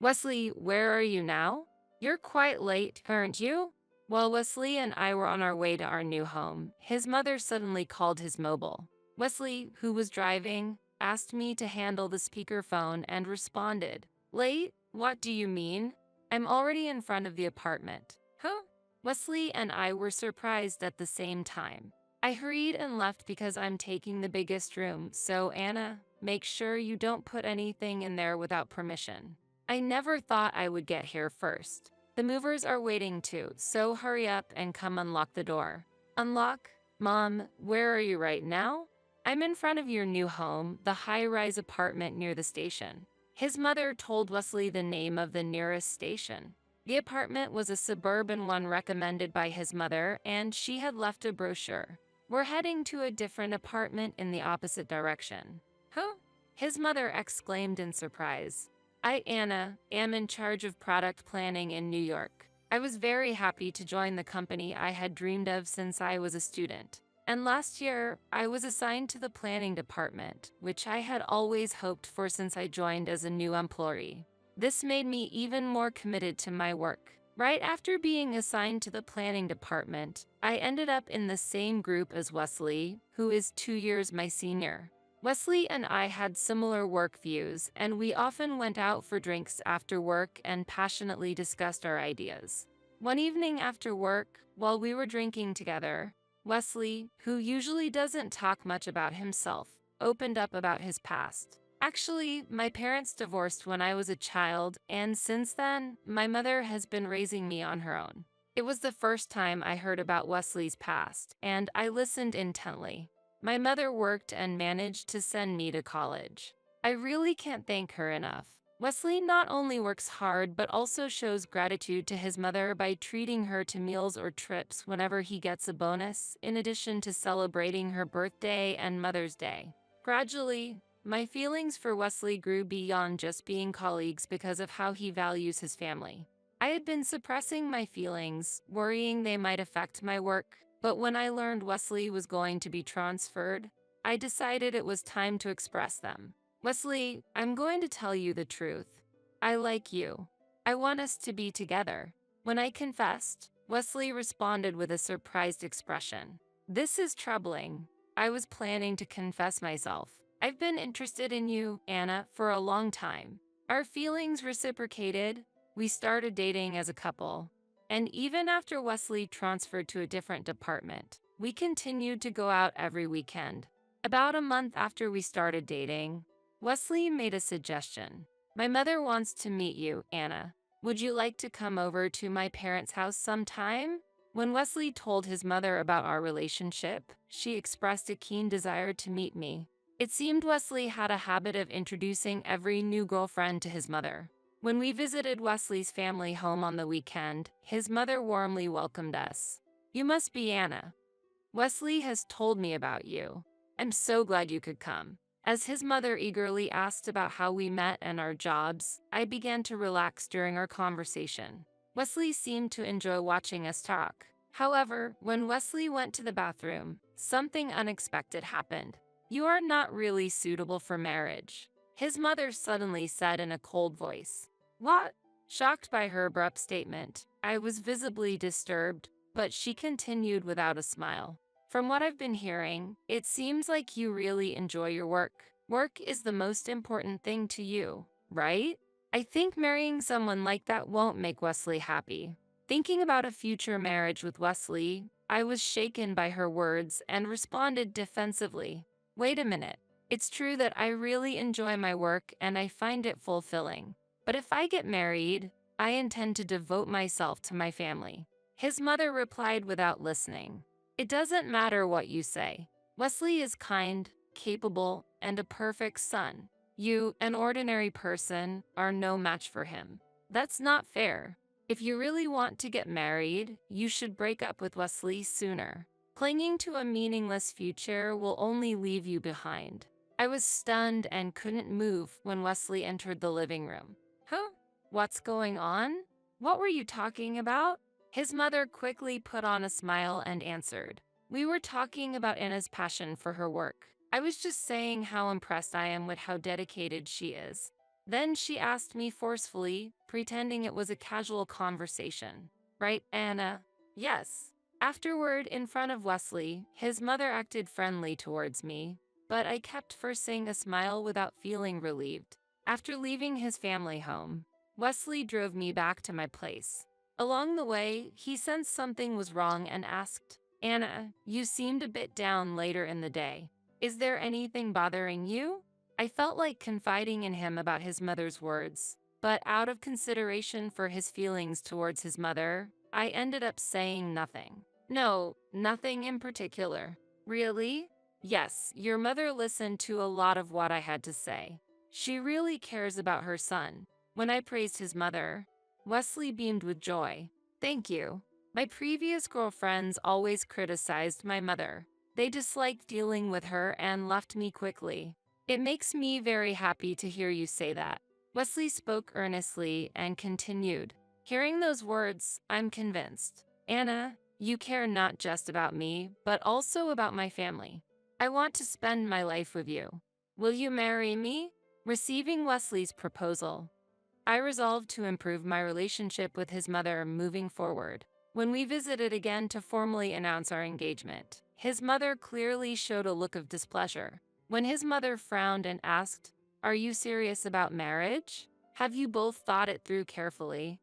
Wesley, where are you now? You're quite late, aren't you? While Wesley and I were on our way to our new home, his mother suddenly called his mobile. Wesley, who was driving, asked me to handle the speakerphone and responded, "Late? What do you mean? I'm already in front of the apartment." Huh? Wesley and I were surprised at the same time. I hurried and left because I'm taking the biggest room, so Anna, make sure you don't put anything in there without permission. I never thought I would get here first. The movers are waiting too, so hurry up and come unlock the door. Unlock? Mom, where are you right now? I'm in front of your new home, the high-rise apartment near the station. His mother told Wesley the name of the nearest station. The apartment was a suburban one recommended by his mother, and she had left a brochure. We're heading to a different apartment in the opposite direction. Huh? His mother exclaimed in surprise. I, Anna, am in charge of product planning in New York. I was very happy to join the company I had dreamed of since I was a student. And last year, I was assigned to the planning department, which I had always hoped for since I joined as a new employee. This made me even more committed to my work. Right after being assigned to the planning department, I ended up in the same group as Wesley, who is 2 years my senior. Wesley and I had similar work views, and we often went out for drinks after work and passionately discussed our ideas. One evening after work, while we were drinking together, Wesley, who usually doesn't talk much about himself, opened up about his past. Actually, my parents divorced when I was a child, and since then, my mother has been raising me on her own. It was the first time I heard about Wesley's past, and I listened intently. My mother worked and managed to send me to college. I really can't thank her enough. Wesley not only works hard but also shows gratitude to his mother by treating her to meals or trips whenever he gets a bonus, in addition to celebrating her birthday and Mother's Day. Gradually, my feelings for Wesley grew beyond just being colleagues because of how he values his family. I had been suppressing my feelings, worrying they might affect my work, but when I learned Wesley was going to be transferred, I decided it was time to express them. Wesley, I'm going to tell you the truth. I like you. I want us to be together. When I confessed, Wesley responded with a surprised expression. This is troubling. I was planning to confess myself. I've been interested in you, Anna, for a long time. Our feelings reciprocated. We started dating as a couple. And even after Wesley transferred to a different department, we continued to go out every weekend. About a month after we started dating, Wesley made a suggestion. My mother wants to meet you, Anna. Would you like to come over to my parents' house sometime? When Wesley told his mother about our relationship, she expressed a keen desire to meet me. It seemed Wesley had a habit of introducing every new girlfriend to his mother. When we visited Wesley's family home on the weekend, his mother warmly welcomed us. You must be Anna. Wesley has told me about you. I'm so glad you could come. As his mother eagerly asked about how we met and our jobs, I began to relax during our conversation. Wesley seemed to enjoy watching us talk. However, when Wesley went to the bathroom, something unexpected happened. You are not really suitable for marriage, his mother suddenly said in a cold voice. What? Shocked by her abrupt statement, I was visibly disturbed, but she continued without a smile. From what I've been hearing, it seems like you really enjoy your work. Work is the most important thing to you, right? I think marrying someone like that won't make Wesley happy. Thinking about a future marriage with Wesley, I was shaken by her words and responded defensively. Wait a minute. It's true that I really enjoy my work and I find it fulfilling. But if I get married, I intend to devote myself to my family. His mother replied without listening. It doesn't matter what you say. Wesley is kind, capable, and a perfect son. You, an ordinary person, are no match for him. That's not fair. If you really want to get married, you should break up with Wesley sooner. Clinging to a meaningless future will only leave you behind. I was stunned and couldn't move when Wesley entered the living room. Huh? What's going on? What were you talking about? His mother quickly put on a smile and answered. We were talking about Anna's passion for her work. I was just saying how impressed I am with how dedicated she is. Then she asked me forcefully, pretending it was a casual conversation. Right, Anna? Yes. Afterward, in front of Wesley, his mother acted friendly towards me, but I kept forcing a smile without feeling relieved. After leaving his family home, Wesley drove me back to my place. Along the way, he sensed something was wrong and asked, Anna, you seemed a bit down later in the day. Is there anything bothering you? I felt like confiding in him about his mother's words, but out of consideration for his feelings towards his mother, I ended up saying nothing. No, nothing in particular. Really? Yes, your mother listened to a lot of what I had to say. She really cares about her son. When I praised his mother, Wesley beamed with joy. Thank you. My previous girlfriends always criticized my mother. They disliked dealing with her and left me quickly. It makes me very happy to hear you say that. Wesley spoke earnestly and continued. Hearing those words, I'm convinced. Anna, you care not just about me, but also about my family. I want to spend my life with you. Will you marry me? Receiving Wesley's proposal, I resolved to improve my relationship with his mother moving forward. When we visited again to formally announce our engagement, his mother clearly showed a look of displeasure. When his mother frowned and asked, Are you serious about marriage? Have you both thought it through carefully?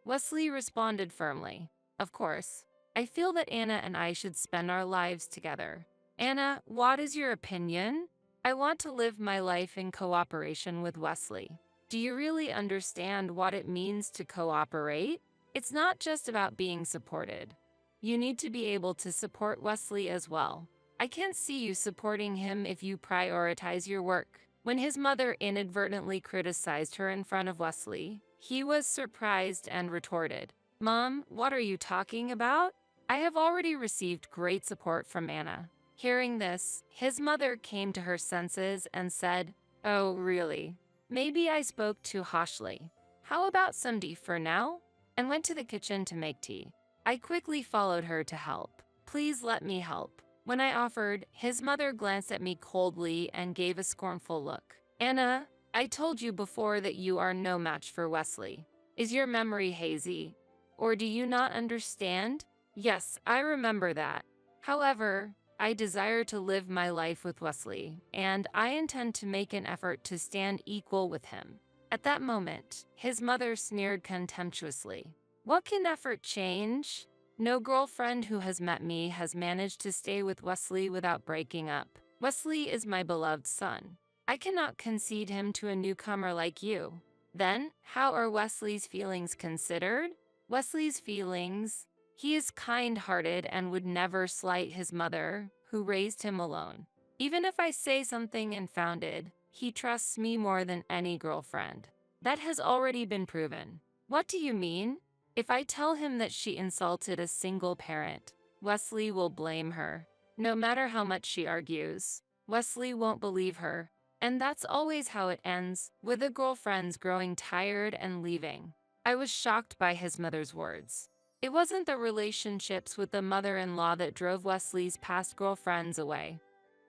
Wesley responded firmly, Of course. I feel that Anna and I should spend our lives together. Anna, what is your opinion? I want to live my life in cooperation with Wesley. Do you really understand what it means to cooperate? It's not just about being supported. You need to be able to support Wesley as well. I can't see you supporting him if you prioritize your work. When his mother inadvertently criticized her in front of Wesley, he was surprised and retorted, Mom, what are you talking about? I have already received great support from Anna. Hearing this, his mother came to her senses and said, Oh, really? Maybe I spoke too harshly. How about some tea for now? And went to the kitchen to make tea. I quickly followed her to help. Please let me help. When I offered, his mother glanced at me coldly and gave a scornful look. Anna, I told you before that you are no match for Wesley. Is your memory hazy? Or do you not understand? Yes, I remember that. However, I desire to live my life with Wesley, and I intend to make an effort to stand equal with him. At that moment, his mother sneered contemptuously. What can effort change? No girlfriend who has met me has managed to stay with Wesley without breaking up. Wesley is my beloved son. I cannot concede him to a newcomer like you. Then, how are Wesley's feelings considered? Wesley's feelings? He is kind-hearted and would never slight his mother, who raised him alone. Even if I say something unfounded, he trusts me more than any girlfriend. That has already been proven. What do you mean? If I tell him that she insulted a single parent, Wesley will blame her. No matter how much she argues, Wesley won't believe her. And that's always how it ends, with the girlfriends growing tired and leaving. I was shocked by his mother's words. It wasn't the relationships with the mother-in-law that drove Wesley's past girlfriends away.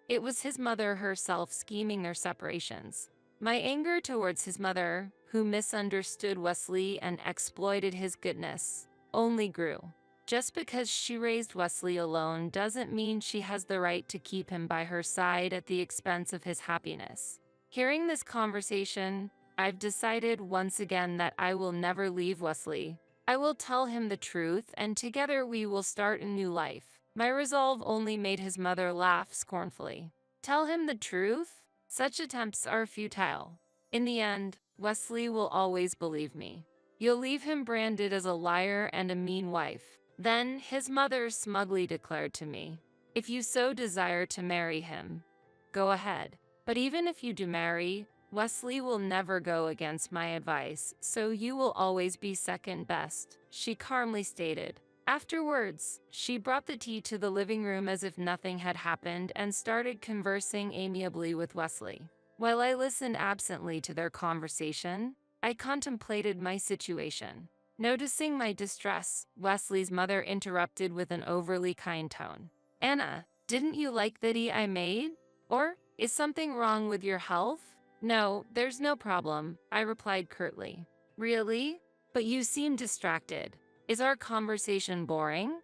It was his mother herself scheming their separations. My anger towards his mother, who misunderstood Wesley and exploited his goodness, only grew. Just because she raised Wesley alone doesn't mean she has the right to keep him by her side at the expense of his happiness. Hearing this conversation, I've decided once again that I will never leave Wesley. I will tell him the truth, and together we will start a new life. My resolve only made his mother laugh scornfully. Tell him the truth? Such attempts are futile. In the end, Wesley will always believe me. You'll leave him branded as a liar and a mean wife. Then his mother smugly declared to me, If you so desire to marry him, go ahead. But even if you do marry, Wesley will never go against my advice, so you will always be second best, she calmly stated. Afterwards, she brought the tea to the living room as if nothing had happened and started conversing amiably with Wesley. While I listened absently to their conversation, I contemplated my situation. Noticing my distress, Wesley's mother interrupted with an overly kind tone. Anna, didn't you like the tea I made? Or, is something wrong with your health? No, there's no problem, I replied curtly. Really? But you seem distracted. Is our conversation boring?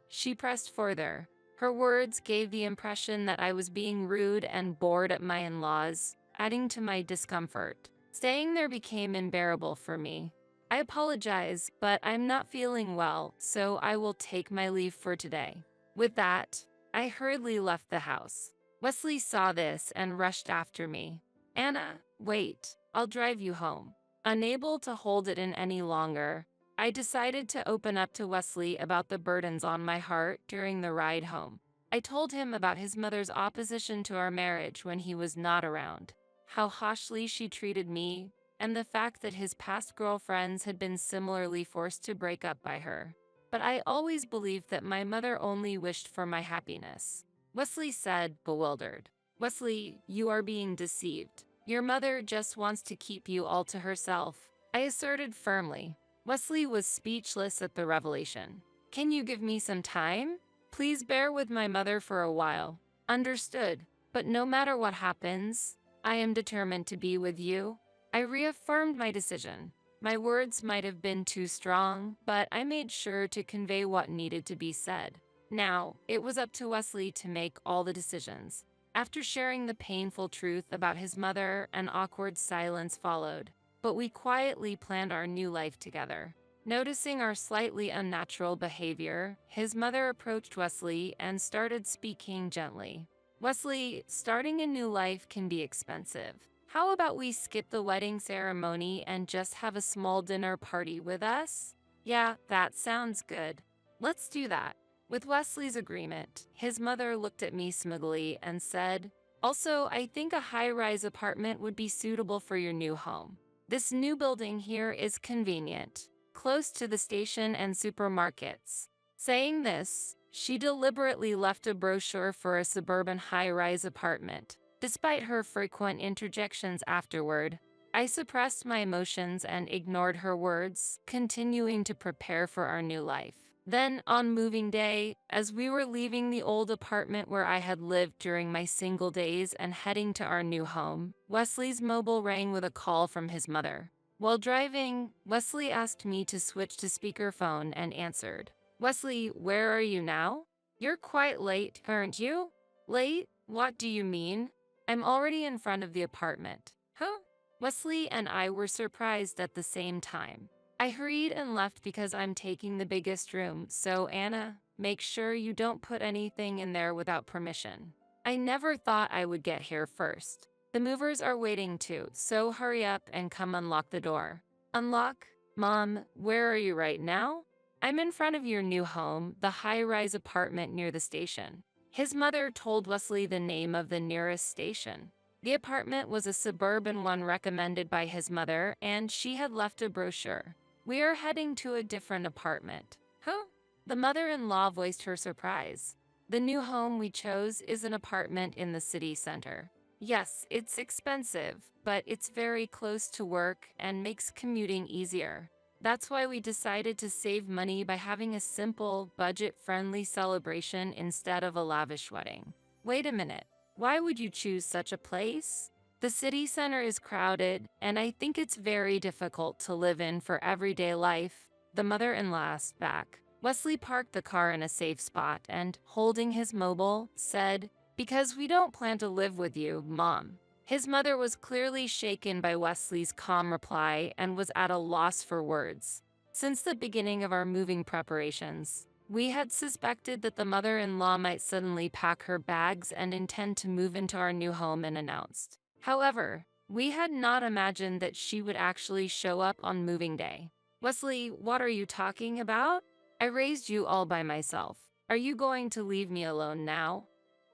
She pressed further. Her words gave the impression that I was being rude and bored at my in-laws, adding to my discomfort. Staying there became unbearable for me. I apologize, but I'm not feeling well, so I will take my leave for today. With that, I hurriedly left the house. Wesley saw this and rushed after me. Anna, wait, I'll drive you home. Unable to hold it in any longer, I decided to open up to Wesley about the burdens on my heart during the ride home. I told him about his mother's opposition to our marriage when he was not around, how harshly she treated me, and the fact that his past girlfriends had been similarly forced to break up by her. But I always believed that my mother only wished for my happiness. Wesley said, bewildered. Wesley, you are being deceived. Your mother just wants to keep you all to herself, I asserted firmly. Wesley was speechless at the revelation. Can you give me some time? Please bear with my mother for a while. Understood. But no matter what happens, I am determined to be with you. I reaffirmed my decision. My words might have been too strong, but I made sure to convey what needed to be said. Now, it was up to Wesley to make all the decisions. After sharing the painful truth about his mother, an awkward silence followed. But we quietly planned our new life together. Noticing our slightly unnatural behavior, his mother approached Wesley and started speaking gently. Wesley, starting a new life can be expensive. How about we skip the wedding ceremony and just have a small dinner party with us? Yeah, that sounds good. Let's do that. With Wesley's agreement, his mother looked at me smugly and said, also, I think a high-rise apartment would be suitable for your new home. This new building here is convenient, close to the station and supermarkets. Saying this, she deliberately left a brochure for a suburban high-rise apartment. Despite her frequent interjections afterward, I suppressed my emotions and ignored her words, continuing to prepare for our new life. Then, on moving day, as we were leaving the old apartment where I had lived during my single days and heading to our new home, Wesley's mobile rang with a call from his mother. While driving, Wesley asked me to switch to speakerphone and answered. Wesley, where are you now? You're quite late, aren't you? Late? What do you mean? I'm already in front of the apartment. Huh? Wesley and I were surprised at the same time. I hurried and left because I'm taking the biggest room, so Anna, make sure you don't put anything in there without permission. I never thought I would get here first. The movers are waiting too, so hurry up and come unlock the door. Unlock? Mom, where are you right now? I'm in front of your new home, the high-rise apartment near the station. His mother told Wesley the name of the nearest station. The apartment was a suburban one recommended by his mother, and she had left a brochure. We are heading to a different apartment. Huh? The mother-in-law voiced her surprise. The new home we chose is an apartment in the city center. Yes, it's expensive, but it's very close to work and makes commuting easier. That's why we decided to save money by having a simple, budget-friendly celebration instead of a lavish wedding. Wait a minute. Why would you choose such a place? The city center is crowded, and I think it's very difficult to live in for everyday life, the mother-in-law asked back. Wesley parked the car in a safe spot and, holding his mobile, said, because we don't plan to live with you, Mom. His mother was clearly shaken by Wesley's calm reply and was at a loss for words. Since the beginning of our moving preparations, we had suspected that the mother-in-law might suddenly pack her bags and intend to move into our new home and announced. However, we had not imagined that she would actually show up on moving day. Wesley, what are you talking about? I raised you all by myself. Are you going to leave me alone now?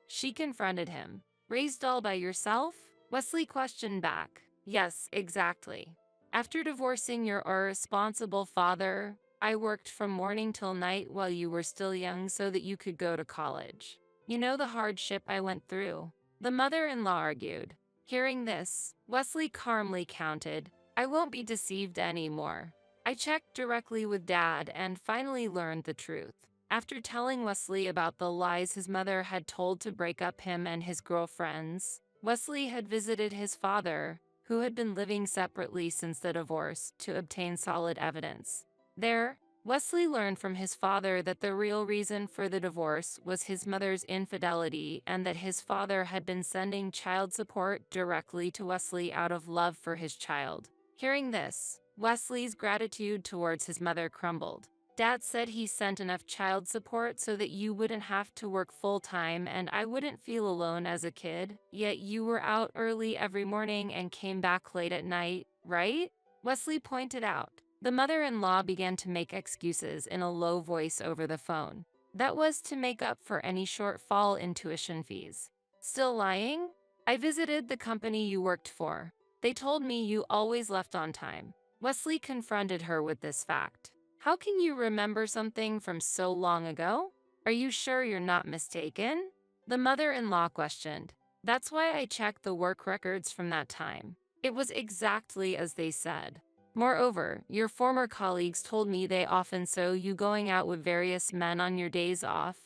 She confronted him. Raised all by yourself? Wesley questioned back. Yes, exactly. After divorcing your irresponsible father, I worked from morning till night while you were still young so that you could go to college. You know the hardship I went through. The mother-in-law argued. Hearing this, Wesley calmly counted, I won't be deceived anymore. I checked directly with Dad and finally learned the truth. After telling Wesley about the lies his mother had told to break up him and his girlfriends, Wesley had visited his father, who had been living separately since the divorce, to obtain solid evidence. There, Wesley learned from his father that the real reason for the divorce was his mother's infidelity and that his father had been sending child support directly to Wesley out of love for his child. Hearing this, Wesley's gratitude towards his mother crumbled. Dad said he sent enough child support so that you wouldn't have to work full-time and I wouldn't feel alone as a kid, yet you were out early every morning and came back late at night, right? Wesley pointed out. The mother-in-law began to make excuses in a low voice over the phone. That was to make up for any shortfall in tuition fees. Still lying? I visited the company you worked for. They told me you always left on time. Wesley confronted her with this fact. How can you remember something from so long ago? Are you sure you're not mistaken? The mother-in-law questioned. That's why I checked the work records from that time. It was exactly as they said. Moreover, your former colleagues told me they often saw you going out with various men on your days off.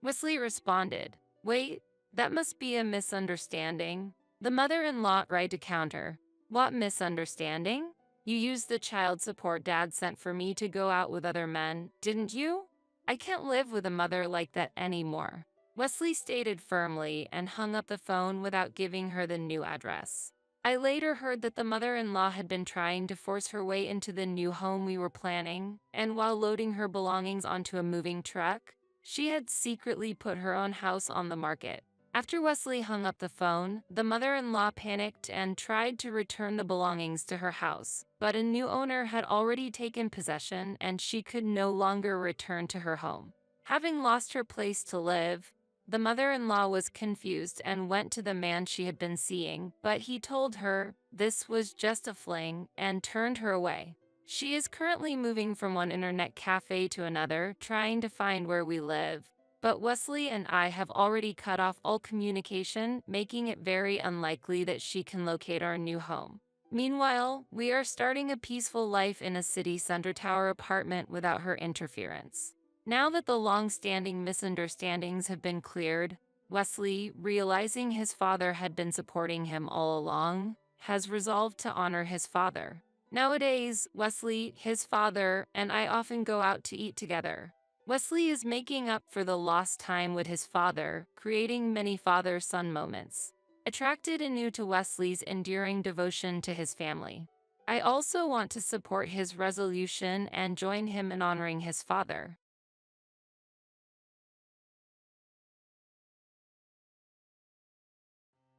Wesley responded, Wait, that must be a misunderstanding. The mother-in-law tried to counter. What misunderstanding? You used the child support Dad sent for me to go out with other men, didn't you? I can't live with a mother like that anymore. Wesley stated firmly and hung up the phone without giving her the new address. I later heard that the mother-in-law had been trying to force her way into the new home we were planning, and while loading her belongings onto a moving truck, she had secretly put her own house on the market. After Wesley hung up the phone, the mother-in-law panicked and tried to return the belongings to her house, but a new owner had already taken possession and she could no longer return to her home. Having lost her place to live, the mother-in-law was confused and went to the man she had been seeing, but he told her this was just a fling and turned her away. She is currently moving from one internet cafe to another, trying to find where we live. But Wesley and I have already cut off all communication, making it very unlikely that she can locate our new home. Meanwhile, we are starting a peaceful life in a city center tower apartment without her interference. Now that the long-standing misunderstandings have been cleared, Wesley, realizing his father had been supporting him all along, has resolved to honor his father. Nowadays, Wesley, his father, and I often go out to eat together. Wesley is making up for the lost time with his father, creating many father-son moments. Attracted anew to Wesley's enduring devotion to his family, I also want to support his resolution and join him in honoring his father.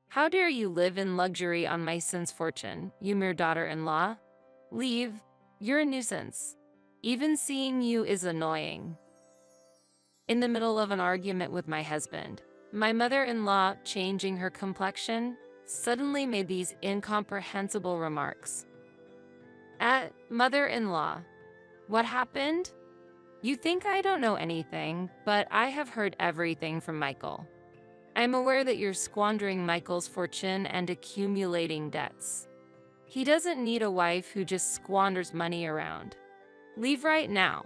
How dare you live in luxury on my son's fortune, you mere daughter-in-law? Leave. You're a nuisance. Even seeing you is annoying. In the middle of an argument with my husband, my mother-in-law, changing her complexion, suddenly made these incomprehensible remarks. Mother-in-law, what happened? You think I don't know anything, but I have heard everything from Michael. I'm aware that you're squandering Michael's fortune and accumulating debts. He doesn't need a wife who just squanders money around. Leave right now.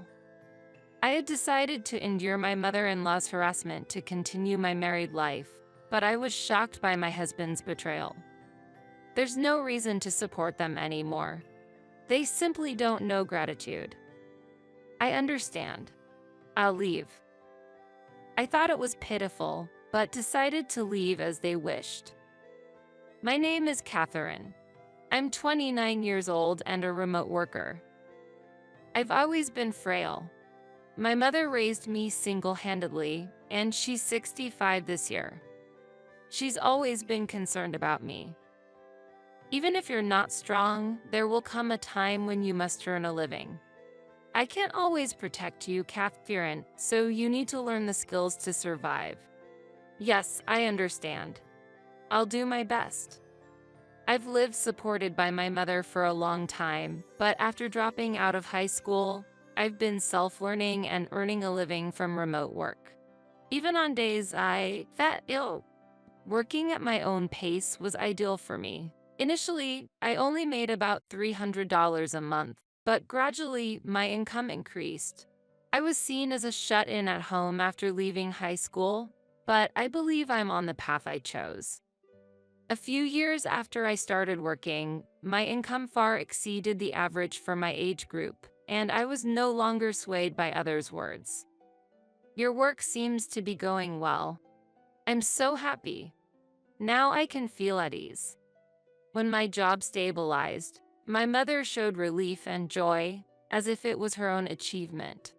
I had decided to endure my mother-in-law's harassment to continue my married life, but I was shocked by my husband's betrayal. There's no reason to support them anymore. They simply don't know gratitude. I understand. I'll leave. I thought it was pitiful, but decided to leave as they wished. My name is Catherine. I'm 29 years old and a remote worker. I've always been frail. My mother raised me single-handedly, and she's 65 this year. She's always been concerned about me. Even if you're not strong, there will come a time when you must earn a living. I can't always protect you, Catherine, so you need to learn the skills to survive. Yes, I understand. I'll do my best. I've lived supported by my mother for a long time, but after dropping out of high school, I've been self-learning and earning a living from remote work. Even on days I felt ill, working at my own pace was ideal for me. Initially, I only made about $300 a month, but gradually my income increased. I was seen as a shut-in at home after leaving high school, but I believe I'm on the path I chose. A few years after I started working, my income far exceeded the average for my age group, and I was no longer swayed by others' words. Your work seems to be going well. I'm so happy. Now I can feel at ease. When my job stabilized, my mother showed relief and joy, as if it was her own achievement.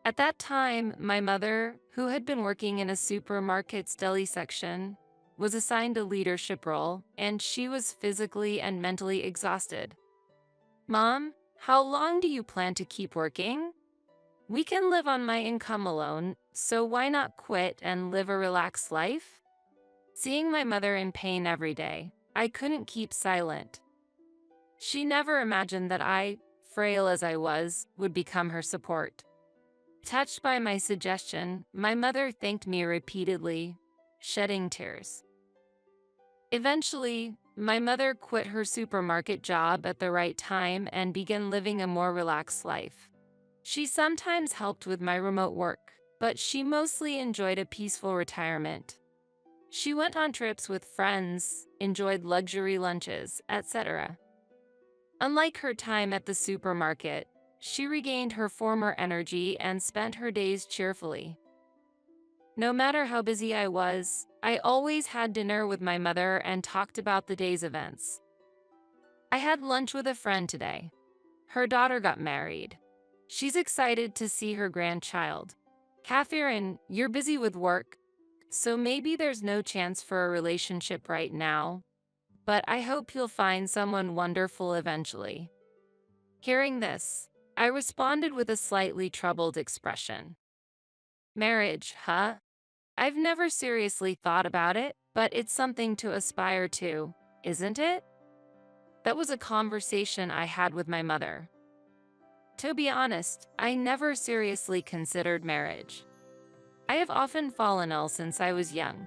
At that time, my mother, who had been working in a supermarket's deli section, was assigned a leadership role, and she was physically and mentally exhausted. "Mom, how long do you plan to keep working? We can live on my income alone, so why not quit and live a relaxed life?" Seeing my mother in pain every day, I couldn't keep silent. She never imagined that I, frail as I was, would become her support. Touched by my suggestion, my mother thanked me repeatedly, shedding tears. Eventually, my mother quit her supermarket job at the right time and began living a more relaxed life. She sometimes helped with my remote work, but she mostly enjoyed a peaceful retirement. She went on trips with friends, enjoyed luxury lunches, etc. Unlike her time at the supermarket, she regained her former energy and spent her days cheerfully. No matter how busy I was, I always had dinner with my mother and talked about the day's events. I had lunch with a friend today. Her daughter got married. She's excited to see her grandchild. "Catherine, you're busy with work, so maybe there's no chance for a relationship right now, but I hope you'll find someone wonderful eventually." Hearing this, I responded with a slightly troubled expression. "Marriage, huh? I've never seriously thought about it, but it's something to aspire to, isn't it?" That was a conversation I had with my mother. To be honest, I never seriously considered marriage. I have often fallen ill since I was young.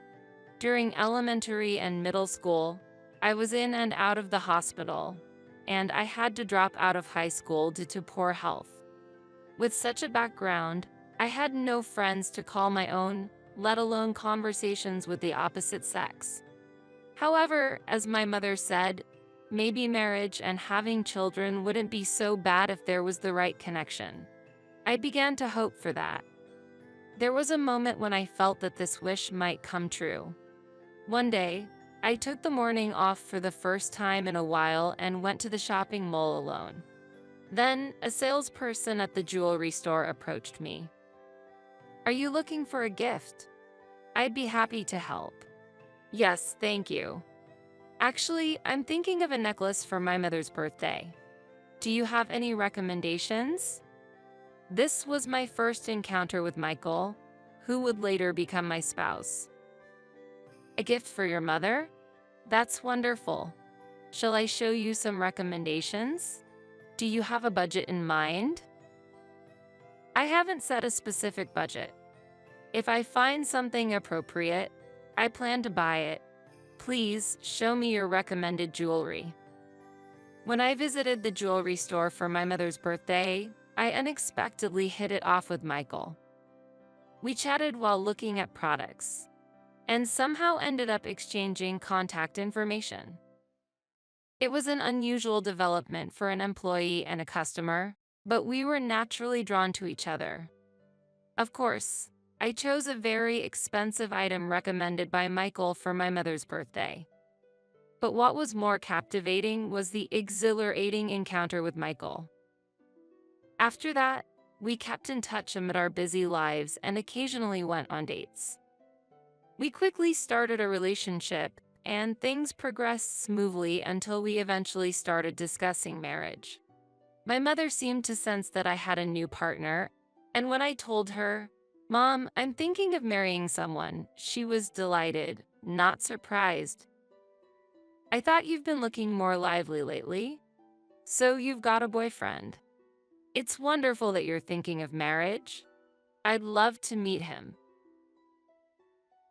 During elementary and middle school, I was in and out of the hospital, and I had to drop out of high school due to poor health. With such a background, I had no friends to call my own, let alone conversations with the opposite sex. However, as my mother said, maybe marriage and having children wouldn't be so bad if there was the right connection. I began to hope for that. There was a moment when I felt that this wish might come true. One day, I took the morning off for the first time in a while and went to the shopping mall alone. Then, a salesperson at the jewelry store approached me. "Are you looking for a gift? I'd be happy to help." "Yes, thank you. Actually, I'm thinking of a necklace for my mother's birthday. Do you have any recommendations?" This was my first encounter with Michael, who would later become my spouse. "A gift for your mother? That's wonderful. Shall I show you some recommendations? Do you have a budget in mind?" "I haven't set a specific budget. If I find something appropriate, I plan to buy it. Please show me your recommended jewelry." When I visited the jewelry store for my mother's birthday, I unexpectedly hit it off with Michael. We chatted while looking at products, and somehow ended up exchanging contact information. It was an unusual development for an employee and a customer, but we were naturally drawn to each other. Of course, I chose a very expensive item recommended by Michael for my mother's birthday. But what was more captivating was the exhilarating encounter with Michael. After that, we kept in touch amid our busy lives and occasionally went on dates. We quickly started a relationship, and things progressed smoothly until we eventually started discussing marriage. My mother seemed to sense that I had a new partner, and when I told her, "Mom, I'm thinking of marrying someone," she was delighted, not surprised. "I thought you've been looking more lively lately. So you've got a boyfriend. It's wonderful that you're thinking of marriage. I'd love to meet him."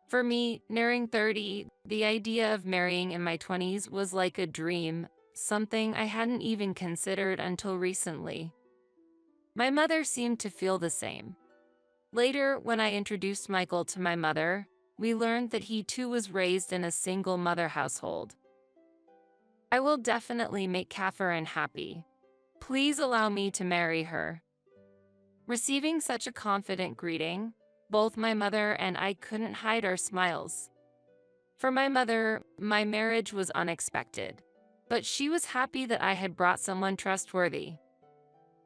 For me, nearing 30, the idea of marrying in my 20s was like a dream, something I hadn't even considered until recently. My mother seemed to feel the same. Later, when I introduced Michael to my mother, we learned that he too was raised in a single-mother household. I will definitely make Catherine happy. Please allow me to marry her. Receiving such a confident greeting, both my mother and I couldn't hide our smiles. For my mother, my marriage was unexpected, but she was happy that I had brought someone trustworthy.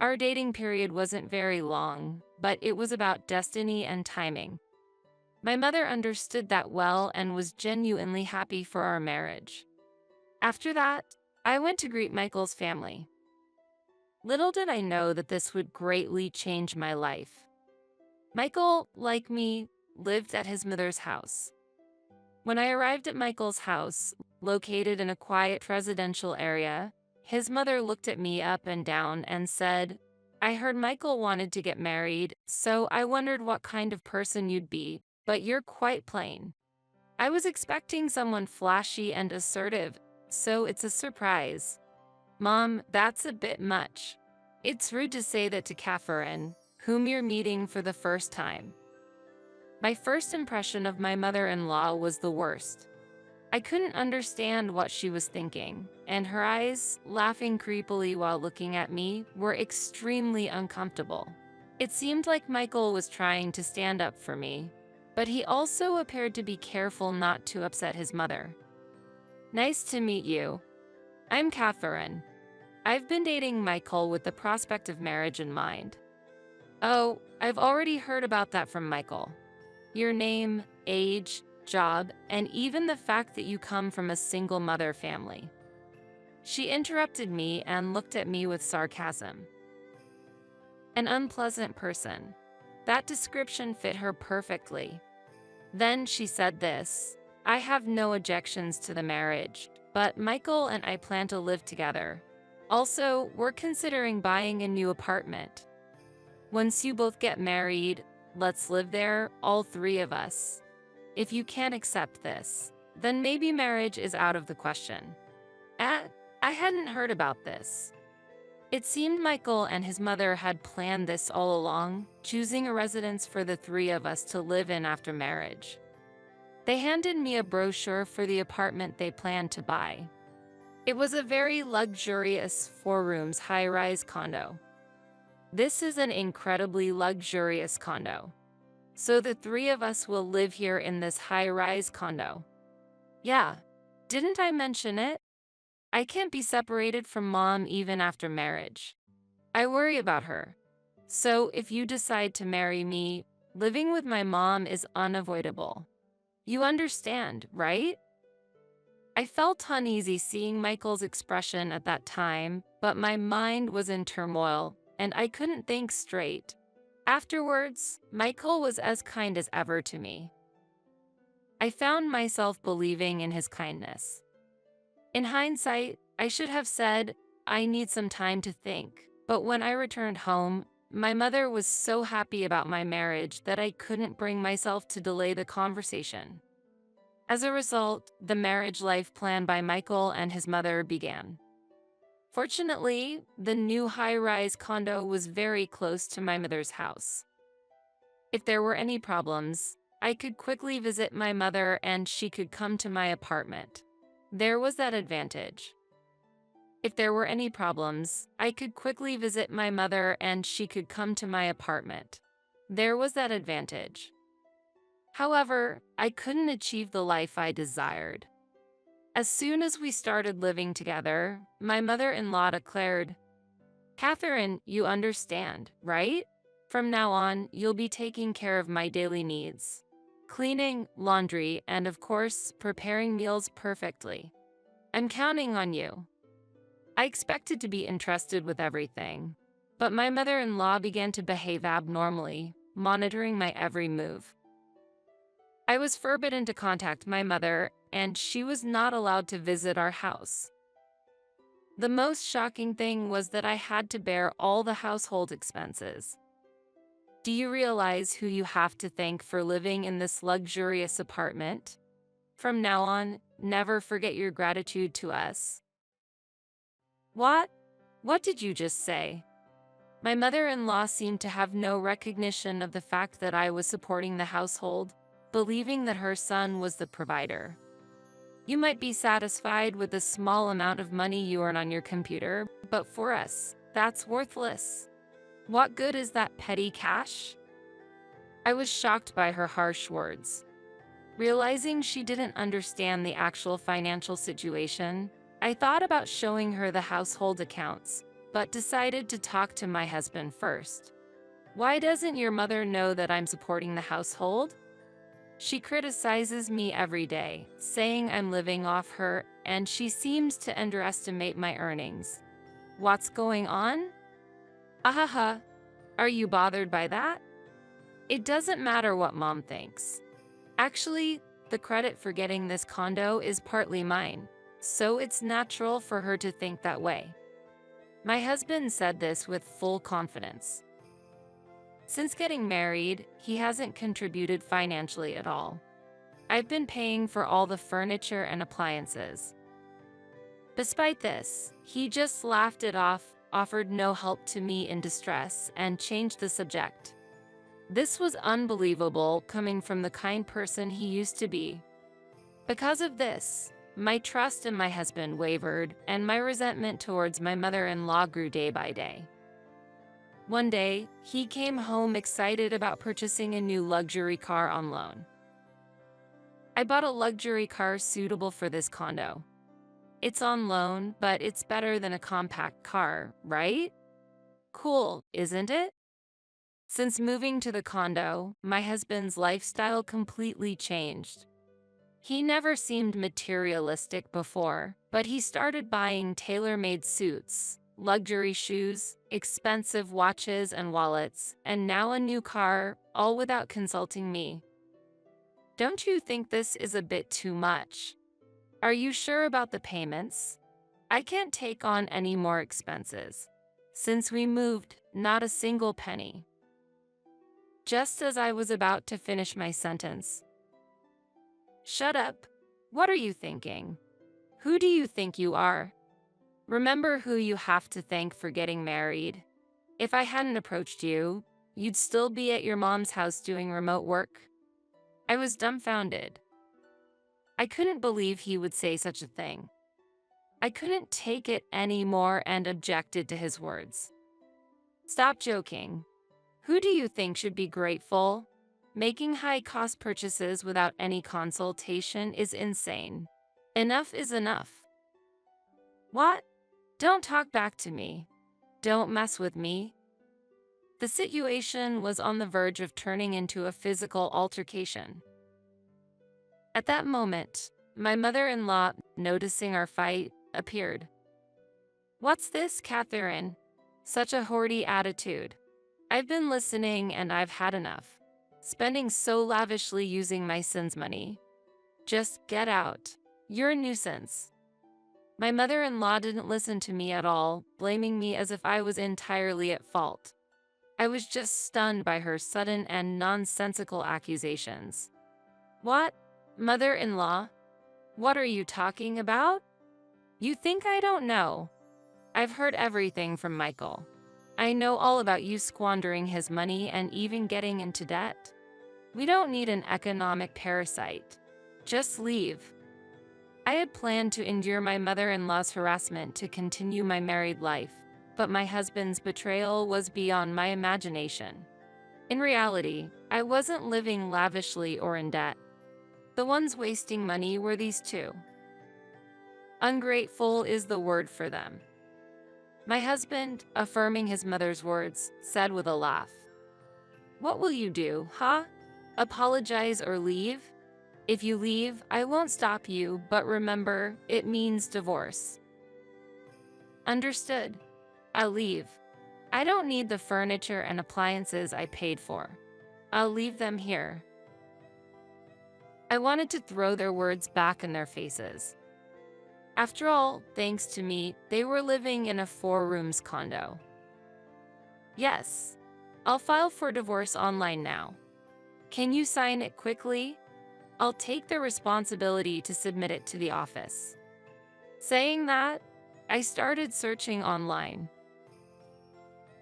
Our dating period wasn't very long, but it was about destiny and timing. My mother understood that well and was genuinely happy for our marriage. After that, I went to greet Michael's family. Little did I know that this would greatly change my life. Michael, like me, lived at his mother's house. When I arrived at Michael's house, located in a quiet residential area, his mother looked at me up and down and said, "I heard Michael wanted to get married, so I wondered what kind of person you'd be, but you're quite plain." I was expecting someone flashy and assertive, so it's a surprise. Mom, that's a bit much. It's rude to say that to Catherine, whom you're meeting for the first time. My first impression of my mother-in-law was the worst. I couldn't understand what she was thinking, and her eyes, laughing creepily while looking at me, were extremely uncomfortable. It seemed like Michael was trying to stand up for me, but he also appeared to be careful not to upset his mother. "Nice to meet you. I'm Catherine. I've been dating Michael with the prospect of marriage in mind." "Oh, I've already heard about that from Michael. Your name, age, job, and even the fact that you come from a single mother family." She interrupted me and looked at me with sarcasm. An unpleasant person. That description fit her perfectly. Then she said this: "I have no objections to the marriage, but Michael and I plan to live together. Also, we're considering buying a new apartment. Once you both get married, let's live there, all three of us. If you can't accept this, then maybe marriage is out of the question." I hadn't heard about this. It seemed Michael and his mother had planned this all along, choosing a residence for the three of us to live in after marriage. They handed me a brochure for the apartment they planned to buy. It was a very luxurious 4-rooms high-rise condo. "This is an incredibly luxurious condo. So the three of us will live here in this high-rise condo." "Yeah, didn't I mention it? I can't be separated from Mom even after marriage. I worry about her. So if you decide to marry me, living with my mom is unavoidable. You understand, right?" I felt uneasy seeing Michael's expression at that time, but my mind was in turmoil, and I couldn't think straight. Afterwards, Michael was as kind as ever to me. I found myself believing in his kindness. In hindsight, I should have said, "I need some time to think," but when I returned home, my mother was so happy about my marriage that I couldn't bring myself to delay the conversation. As a result, the marriage life planned by Michael and his mother began. Fortunately, the new high-rise condo was very close to my mother's house. If there were any problems, I could quickly visit my mother and she could come to my apartment. There was that advantage. If there were any problems, I could quickly visit my mother and she could come to my apartment. There was that advantage. However, I couldn't achieve the life I desired. As soon as we started living together, my mother-in-law declared, "Catherine, you understand, right? From now on, you'll be taking care of my daily needs. Cleaning, laundry, and of course, preparing meals perfectly. I'm counting on you." I expected to be entrusted with everything, but my mother-in-law began to behave abnormally, monitoring my every move. I was forbidden to contact my mother, and she was not allowed to visit our house. The most shocking thing was that I had to bear all the household expenses. Do you realize who you have to thank for living in this luxurious apartment? From now on, never forget your gratitude to us. What? What did you just say? My mother-in-law seemed to have no recognition of the fact that I was supporting the household, believing that her son was the provider. You might be satisfied with the small amount of money you earn on your computer, but for us, that's worthless. What good is that petty cash? I was shocked by her harsh words. Realizing she didn't understand the actual financial situation, I thought about showing her the household accounts, but decided to talk to my husband first. Why doesn't your mother know that I'm supporting the household? She criticizes me every day, saying I'm living off her, and she seems to underestimate my earnings. What's going on? Ahaha, are you bothered by that? It doesn't matter what mom thinks. Actually, the credit for getting this condo is partly mine, so it's natural for her to think that way. My husband said this with full confidence. Since getting married, he hasn't contributed financially at all. I've been paying for all the furniture and appliances. Despite this, he just laughed it off, offered no help to me in distress, and changed the subject. This was unbelievable coming from the kind person he used to be. Because of this, my trust in my husband wavered, and my resentment towards my mother-in-law grew day by day. One day, he came home excited about purchasing a new luxury car on loan. I bought a luxury car suitable for this condo. It's on loan, but it's better than a compact car, right? Cool, isn't it? Since moving to the condo, my husband's lifestyle completely changed. He never seemed materialistic before, but he started buying tailor-made suits, luxury shoes, expensive watches and wallets, and now a new car, all without consulting me. Don't you think this is a bit too much? Are you sure about the payments? I can't take on any more expenses. Since we moved, not a single penny. Just as I was about to finish my sentence. Shut up. What are you thinking? Who do you think you are? Remember who you have to thank for getting married. If I hadn't approached you, you'd still be at your mom's house doing remote work. I was dumbfounded. I couldn't believe he would say such a thing. I couldn't take it anymore and objected to his words. Stop joking. Who do you think should be grateful? Making high-cost purchases without any consultation is insane. Enough is enough. What? Don't talk back to me. Don't mess with me. The situation was on the verge of turning into a physical altercation. At that moment, my mother-in-law, noticing our fight, appeared. What's this, Catherine? Such a hoardy attitude. I've been listening and I've had enough. Spending so lavishly using my son's money. Just get out. You're a nuisance. My mother-in-law didn't listen to me at all, blaming me as if I was entirely at fault. I was just stunned by her sudden and nonsensical accusations. What? Mother-in-law? What are you talking about? You think I don't know? I've heard everything from Michael. I know all about you squandering his money and even getting into debt. We don't need an economic parasite. Just leave. I had planned to endure my mother-in-law's harassment to continue my married life, but my husband's betrayal was beyond my imagination. In reality, I wasn't living lavishly or in debt. The ones wasting money were these two. Ungrateful is the word for them. My husband, affirming his mother's words, said with a laugh, "What will you do, huh? Apologize or leave? If you leave, I won't stop you, but remember, it means divorce." Understood. I'll leave. I don't need the furniture and appliances I paid for. I'll leave them here. I wanted to throw their words back in their faces. After all, thanks to me, they were living in a 4-rooms condo. Yes, I'll file for divorce online now. Can you sign it quickly? I'll take the responsibility to submit it to the office. Saying that, I started searching online.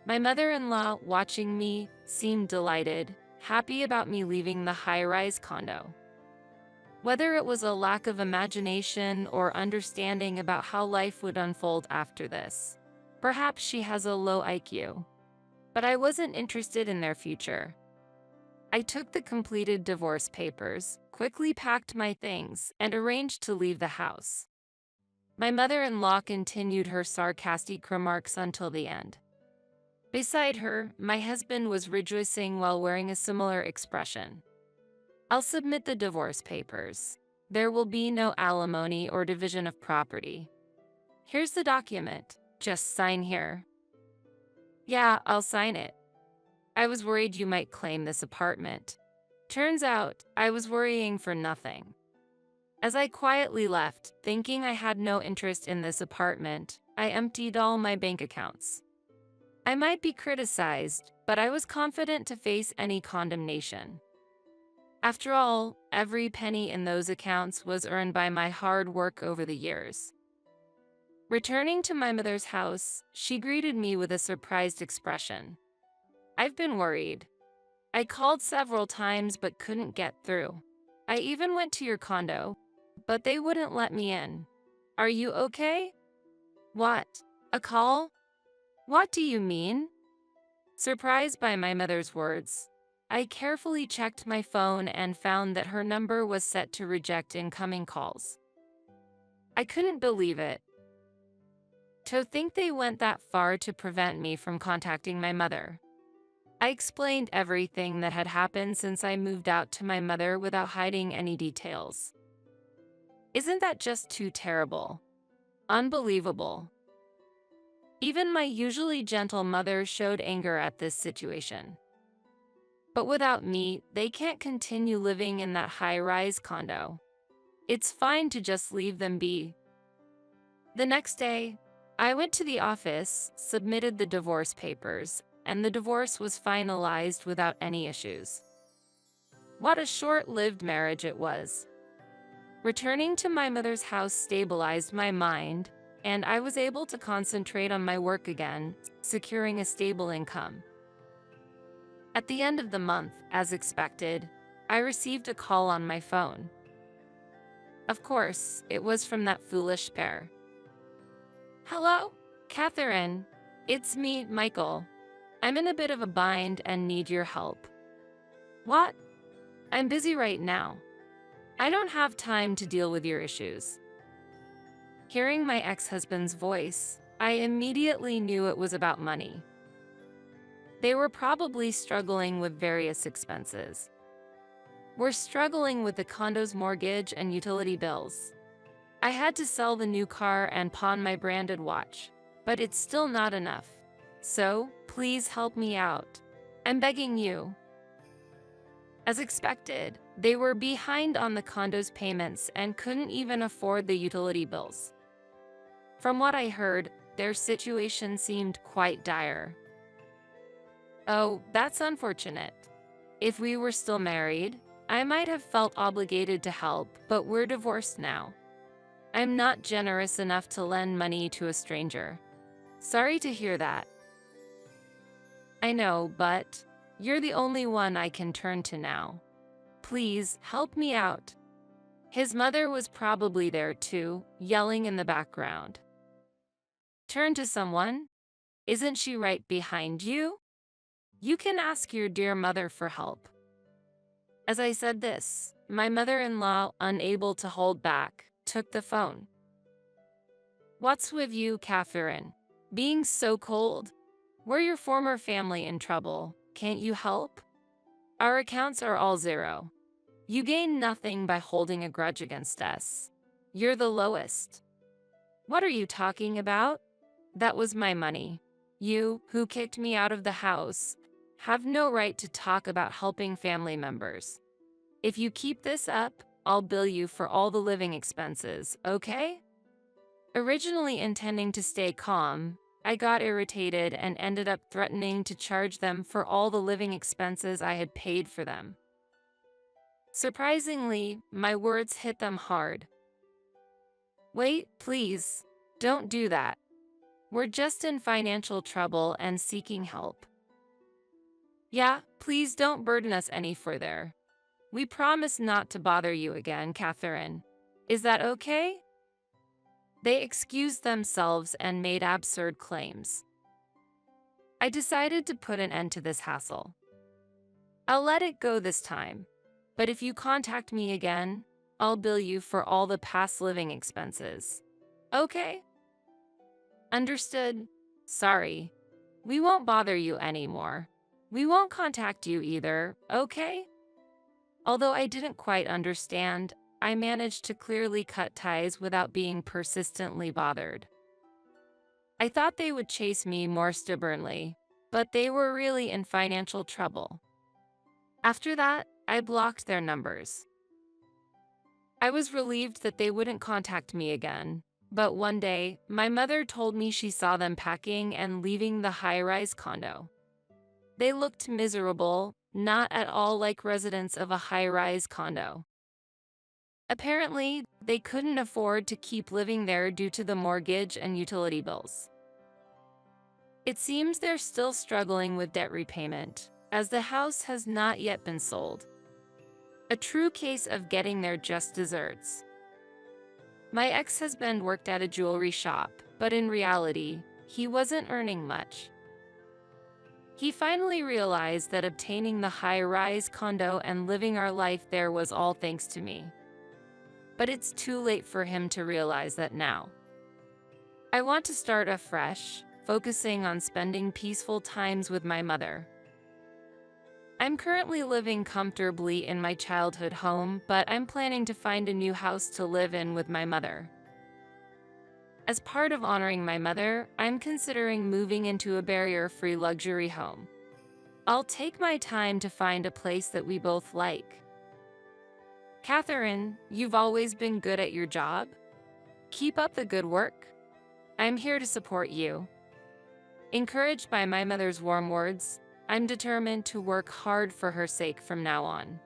My mother-in-law, watching me, seemed delighted, happy about me leaving the high-rise condo. Whether it was a lack of imagination or understanding about how life would unfold after this. Perhaps she has a low IQ. But I wasn't interested in their future. I took the completed divorce papers, quickly packed my things, and arranged to leave the house. My mother-in-law continued her sarcastic remarks until the end. Beside her, my husband was rejoicing while wearing a similar expression. I'll submit the divorce papers. There will be no alimony or division of property. Here's the document. Just sign here. Yeah, I'll sign it. I was worried you might claim this apartment. Turns out, I was worrying for nothing. As I quietly left, thinking I had no interest in this apartment, I emptied all my bank accounts. I might be criticized, but I was confident to face any condemnation. After all, every penny in those accounts was earned by my hard work over the years. Returning to my mother's house, she greeted me with a surprised expression. I've been worried. I called several times but couldn't get through. I even went to your condo, but they wouldn't let me in. Are you okay? What? A call? What do you mean? Surprised by my mother's words, I carefully checked my phone and found that her number was set to reject incoming calls. I couldn't believe it. To think they went that far to prevent me from contacting my mother. I explained everything that had happened since I moved out to my mother without hiding any details. Isn't that just too terrible? Unbelievable. Even my usually gentle mother showed anger at this situation. But without me, they can't continue living in that high-rise condo. It's fine to just leave them be. The next day, I went to the office, submitted the divorce papers, and the divorce was finalized without any issues. What a short-lived marriage it was. Returning to my mother's house stabilized my mind, and I was able to concentrate on my work again, securing a stable income. At the end of the month, as expected, I received a call on my phone. Of course, it was from that foolish pair. Hello, Catherine. It's me, Michael. I'm in a bit of a bind and need your help. What? I'm busy right now. I don't have time to deal with your issues. Hearing my ex-husband's voice, I immediately knew it was about money. They were probably struggling with various expenses. We're struggling with the condo's mortgage and utility bills. I had to sell the new car and pawn my branded watch, but it's still not enough. So, please help me out. I'm begging you. As expected, they were behind on the condo's payments and couldn't even afford the utility bills. From what I heard, their situation seemed quite dire. Oh, that's unfortunate. If we were still married, I might have felt obligated to help, but we're divorced now. I'm not generous enough to lend money to a stranger. Sorry to hear that. I know, but you're the only one I can turn to now. Please, help me out. His mother was probably there too, yelling in the background. Turn to someone? Isn't she right behind you? You can ask your dear mother for help. As I said this, my mother-in-law, unable to hold back, took the phone. What's with you, Catherine? Being so cold? We're your former family in trouble. Can't you help? Our accounts are all zero. You gain nothing by holding a grudge against us. You're the lowest. What are you talking about? That was my money. You, who kicked me out of the house, have no right to talk about helping family members. If you keep this up, I'll bill you for all the living expenses, okay? Originally intending to stay calm, I got irritated and ended up threatening to charge them for all the living expenses I had paid for them. Surprisingly, my words hit them hard. Wait, please, don't do that. We're just in financial trouble and seeking help. Yeah, please don't burden us any further. We promise not to bother you again, Catherine. Is that okay? They excused themselves and made absurd claims. I decided to put an end to this hassle. I'll let it go this time, but if you contact me again, I'll bill you for all the past living expenses. Okay? Understood? Sorry. We won't bother you anymore. We won't contact you either, okay? Although I didn't quite understand, I managed to clearly cut ties without being persistently bothered. I thought they would chase me more stubbornly, but they were really in financial trouble. After that, I blocked their numbers. I was relieved that they wouldn't contact me again, but one day, my mother told me she saw them packing and leaving the high-rise condo. They looked miserable, not at all like residents of a high-rise condo. Apparently, they couldn't afford to keep living there due to the mortgage and utility bills. It seems they're still struggling with debt repayment, as the house has not yet been sold. A true case of getting their just desserts. My ex-husband worked at a jewelry shop, but in reality, he wasn't earning much. He finally realized that obtaining the high-rise condo and living our life there was all thanks to me. But it's too late for him to realize that now. I want to start afresh, focusing on spending peaceful times with my mother. I'm currently living comfortably in my childhood home, but I'm planning to find a new house to live in with my mother. As part of honoring my mother, I'm considering moving into a barrier-free luxury home. I'll take my time to find a place that we both like. Catherine, you've always been good at your job. Keep up the good work. I'm here to support you. Encouraged by my mother's warm words, I'm determined to work hard for her sake from now on.